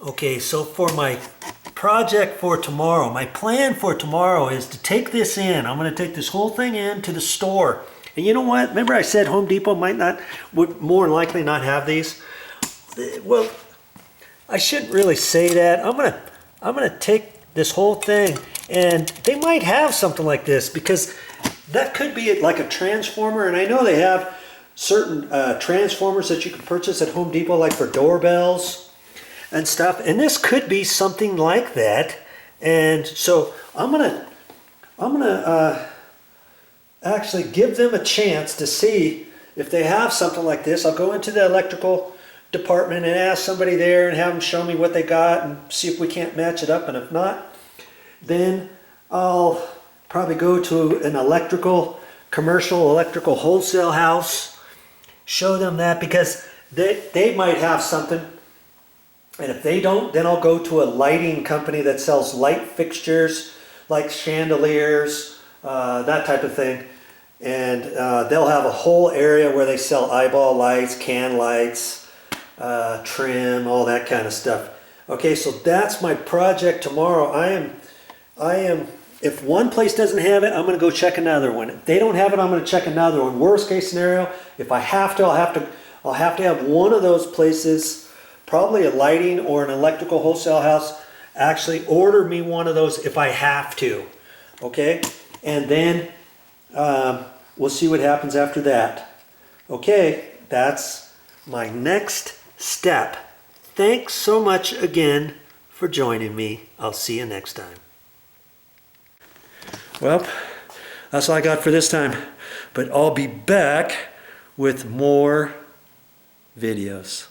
Okay, so for my project for tomorrow, my plan for tomorrow is to take this in. I'm going to take this whole thing in to the store. And you know what? Remember I said Home Depot would more than likely not have these? Well, I shouldn't really say that. I'm gonna take this whole thing, and they might have something like this, because that could be like a transformer, and I know they have certain transformers that you can purchase at Home Depot, like for doorbells and stuff, and this could be something like that. And so I'm gonna actually give them a chance to see if they have something like this. I'll go into the electrical department and ask somebody there and have them show me what they got and see if we can't match it up, and if not, then I'll probably go to an commercial electrical wholesale house, show them that, because they might have something. And if they don't, then I'll go to a lighting company that sells light fixtures, like chandeliers, that type of thing. And they'll have a whole area where they sell eyeball lights, can lights, trim, all that kind of stuff. Okay, so that's my project tomorrow. I am, if one place doesn't have it, I'm going to go check another one. If they don't have it, I'm going to check another one. Worst case scenario, if I have to, I'll have to have one of those places, probably a lighting or an electrical wholesale house, actually order me one of those if I have to. Okay, and then we'll see what happens after that. Okay, that's my next step. Thanks so much again for joining me. I'll see you next time. Well, that's all I got for this time, but I'll be back with more videos.